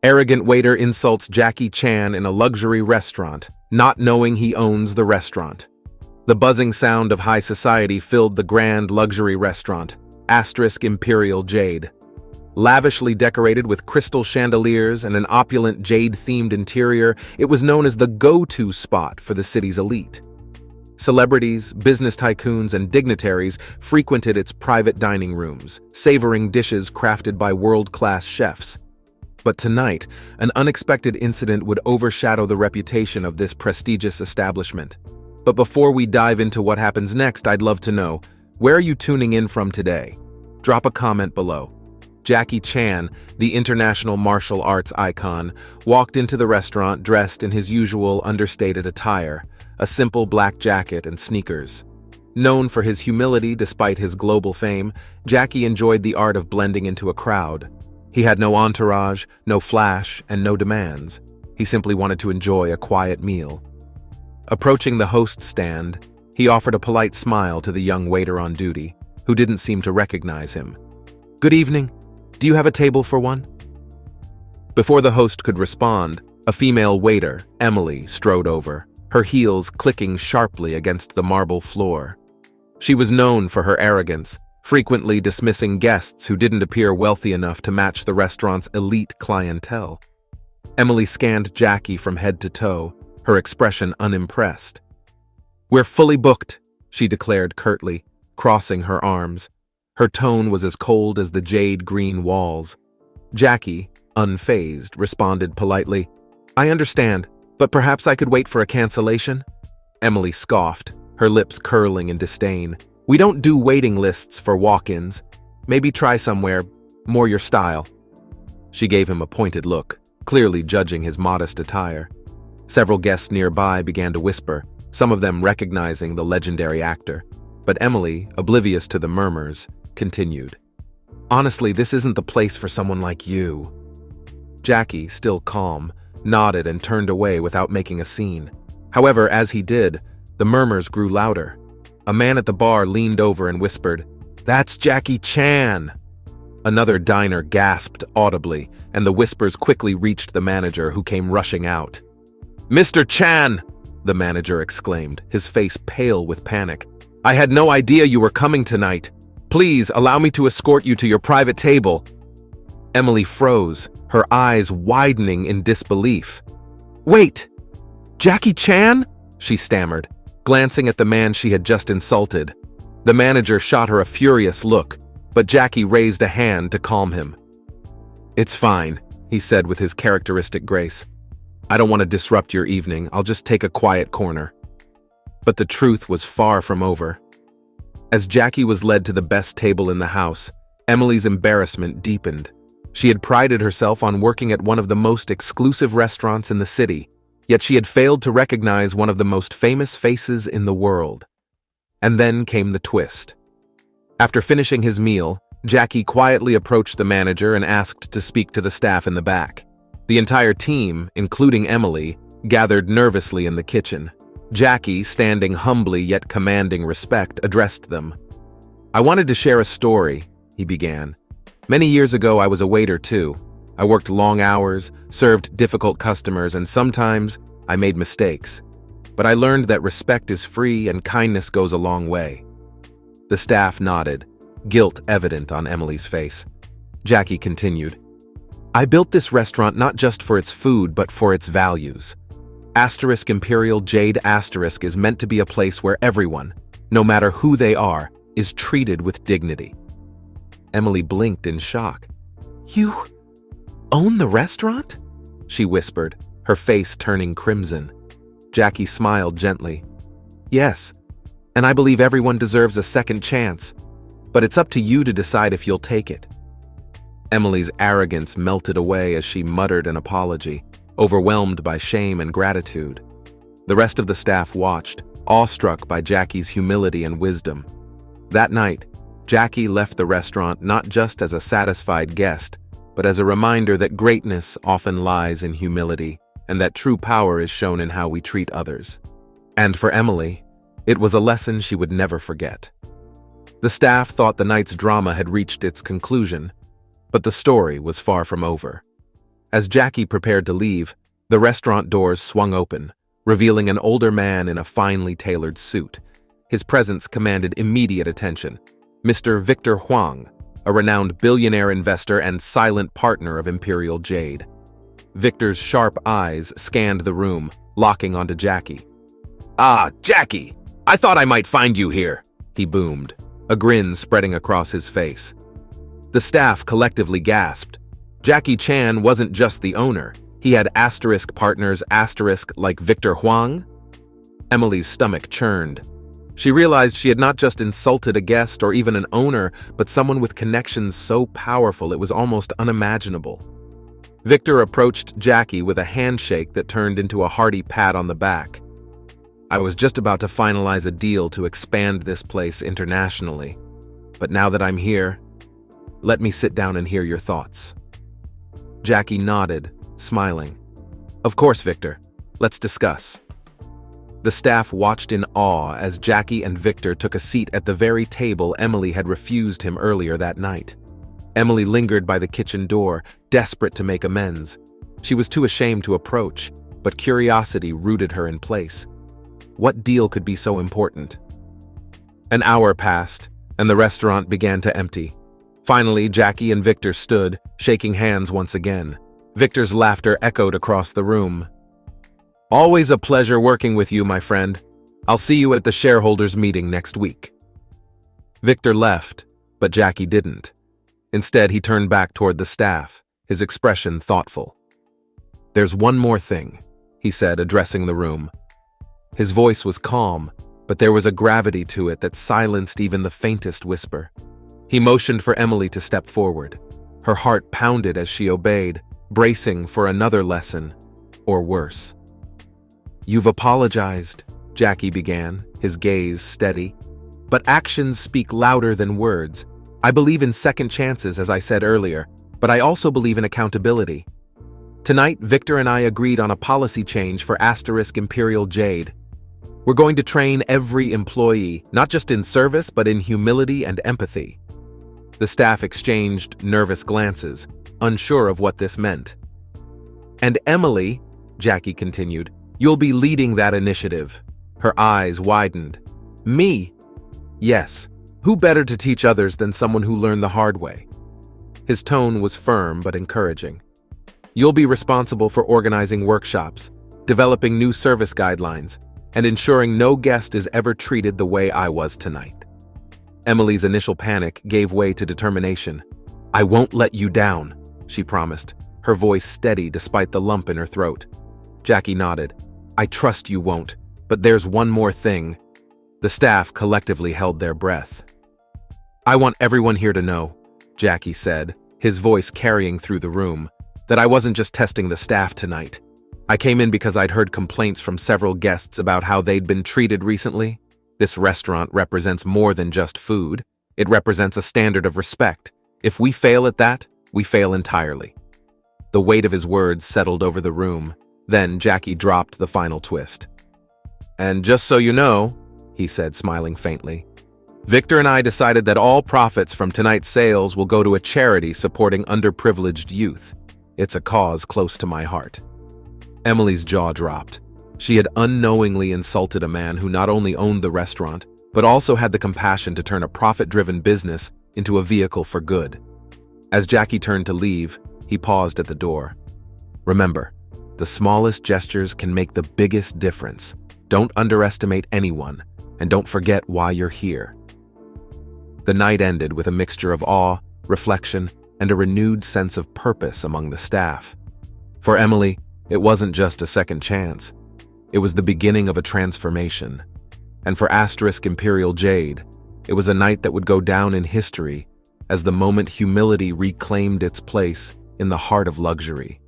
Arrogant waiter insults Jackie Chan in a luxury restaurant, not knowing he owns the restaurant. The buzzing sound of high society filled the grand luxury restaurant, Imperial Jade. Lavishly decorated with crystal chandeliers and an opulent jade-themed interior, it was known as the go-to spot for the city's elite. Celebrities, business tycoons, and dignitaries frequented its private dining rooms, savoring dishes crafted by world-class chefs. But tonight, an unexpected incident would overshadow the reputation of this prestigious establishment. But before we dive into what happens next, I'd love to know, where are you tuning in from today? Drop a comment below. Jackie Chan, the international martial arts icon, walked into the restaurant dressed in his usual understated attire, a simple black jacket and sneakers. Known for his humility despite his global fame, Jackie enjoyed the art of blending into a crowd. He had no entourage, no flash, and no demands. He simply wanted to enjoy a quiet meal. Approaching the host stand, he offered a polite smile to the young waiter on duty, who didn't seem to recognize him. "Good evening. Do you have a table for one?" Before the host could respond, a female waiter, Emily, strode over, her heels clicking sharply against the marble floor. She was known for her arrogance, frequently dismissing guests who didn't appear wealthy enough to match the restaurant's elite clientele. Emily scanned Jackie from head to toe, her expression unimpressed. "We're fully booked," she declared curtly, crossing her arms. Her tone was as cold as the jade-green walls. Jackie, unfazed, responded politely, "I understand, but perhaps I could wait for a cancellation?" Emily scoffed, her lips curling in disdain. "We don't do waiting lists for walk-ins. Maybe try somewhere more your style." She gave him a pointed look, clearly judging his modest attire. Several guests nearby began to whisper, some of them recognizing the legendary actor. But Emily, oblivious to the murmurs, continued, "Honestly, this isn't the place for someone like you." Jackie, still calm, nodded and turned away without making a scene. However, as he did, the murmurs grew louder. A man at the bar leaned over and whispered, "That's Jackie Chan!" Another diner gasped audibly, and the whispers quickly reached the manager, who came rushing out. "Mr. Chan!" the manager exclaimed, his face pale with panic. "I had no idea you were coming tonight. Please allow me to escort you to your private table." Emily froze, her eyes widening in disbelief. "Wait! Jackie Chan?" she stammered, glancing at the man she had just insulted. The manager shot her a furious look, but Jackie raised a hand to calm him. "It's fine," he said with his characteristic grace. "I don't want to disrupt your evening. I'll just take a quiet corner." But the truth was far from over. As Jackie was led to the best table in the house, Emily's embarrassment deepened. She had prided herself on working at one of the most exclusive restaurants in the city, yet she had failed to recognize one of the most famous faces in the world. And then came the twist. After finishing his meal, Jackie quietly approached the manager and asked to speak to the staff in the back. The entire team, including Emily, gathered nervously in the kitchen. Jackie, standing humbly yet commanding respect, addressed them. "I wanted to share a story," he began. "Many years ago, I was a waiter too. I worked long hours, served difficult customers, and sometimes I made mistakes. But I learned that respect is free and kindness goes a long way." The staff nodded, guilt evident on Emily's face. Jackie continued, "I built this restaurant not just for its food, but for its values. Imperial Jade is meant to be a place where everyone, no matter who they are, is treated with dignity." Emily blinked in shock. "You own the restaurant?" she whispered, her face turning crimson. Jackie smiled gently. "Yes, and I believe everyone deserves a second chance, but it's up to you to decide if you'll take it." Emily's arrogance melted away as she muttered an apology, overwhelmed by shame and gratitude. The rest of the staff watched, awestruck by Jackie's humility and wisdom. That night, Jackie left the restaurant not just as a satisfied guest, but as a reminder that greatness often lies in humility, and that true power is shown in how we treat others. And for Emily, it was a lesson she would never forget. The staff thought the night's drama had reached its conclusion, but the story was far from over. As Jackie prepared to leave, the restaurant doors swung open, revealing an older man in a finely tailored suit. His presence commanded immediate attention. Mr. Victor Huang, a renowned billionaire investor and silent partner of Imperial Jade. Victor's sharp eyes scanned the room, locking onto Jackie. "Ah, Jackie! I thought I might find you here," he boomed, a grin spreading across his face. The staff collectively gasped. Jackie Chan wasn't just the owner. He had asterisk partners like Victor Huang. Emily's stomach churned. She realized she had not just insulted a guest or even an owner, but someone with connections so powerful it was almost unimaginable. Victor approached Jackie with a handshake that turned into a hearty pat on the back. "I was just about to finalize a deal to expand this place internationally, but now that I'm here, let me sit down and hear your thoughts." Jackie nodded, smiling. "Of course, Victor. Let's discuss." The staff watched in awe as Jackie and Victor took a seat at the very table Emily had refused him earlier that night. Emily lingered by the kitchen door, desperate to make amends. She was too ashamed to approach, but curiosity rooted her in place. What deal could be so important? An hour passed, and the restaurant began to empty. Finally, Jackie and Victor stood, shaking hands once again. Victor's laughter echoed across the room. "Always a pleasure working with you, my friend. I'll see you at the shareholders' meeting next week." Victor left, but Jackie didn't. Instead, he turned back toward the staff, his expression thoughtful. "There's one more thing," he said, addressing the room. His voice was calm, but there was a gravity to it that silenced even the faintest whisper. He motioned for Emily to step forward. Her heart pounded as she obeyed, bracing for another lesson, or worse. "You've apologized," Jackie began, his gaze steady. "But actions speak louder than words. I believe in second chances, as I said earlier, but I also believe in accountability. Tonight, Victor and I agreed on a policy change for Imperial Jade. We're going to train every employee, not just in service, but in humility and empathy." The staff exchanged nervous glances, unsure of what this meant. "And Emily," Jackie continued, "you'll be leading that initiative." Her eyes widened. "Me?" "Yes. Who better to teach others than someone who learned the hard way?" His tone was firm but encouraging. "You'll be responsible for organizing workshops, developing new service guidelines, and ensuring no guest is ever treated the way I was tonight." Emily's initial panic gave way to determination. "I won't let you down," she promised, her voice steady despite the lump in her throat. Jackie nodded. "I trust you won't, but there's one more thing." The staff collectively held their breath. "I want everyone here to know," Jackie said, his voice carrying through the room, "that I wasn't just testing the staff tonight. I came in because I'd heard complaints from several guests about how they'd been treated recently. This restaurant represents more than just food. It represents a standard of respect. If we fail at that, we fail entirely." The weight of his words settled over the room. Then Jackie dropped the final twist. "And just so you know," he said, smiling faintly, "Victor and I decided that all profits from tonight's sales will go to a charity supporting underprivileged youth. It's a cause close to my heart." Emily's jaw dropped. She had unknowingly insulted a man who not only owned the restaurant, but also had the compassion to turn a profit-driven business into a vehicle for good. As Jackie turned to leave, he paused at the door. "Remember, the smallest gestures can make the biggest difference. Don't underestimate anyone, and don't forget why you're here." The night ended with a mixture of awe, reflection, and a renewed sense of purpose among the staff. For Emily, it wasn't just a second chance. It was the beginning of a transformation. And for Imperial Jade, it was a night that would go down in history as the moment humility reclaimed its place in the heart of luxury.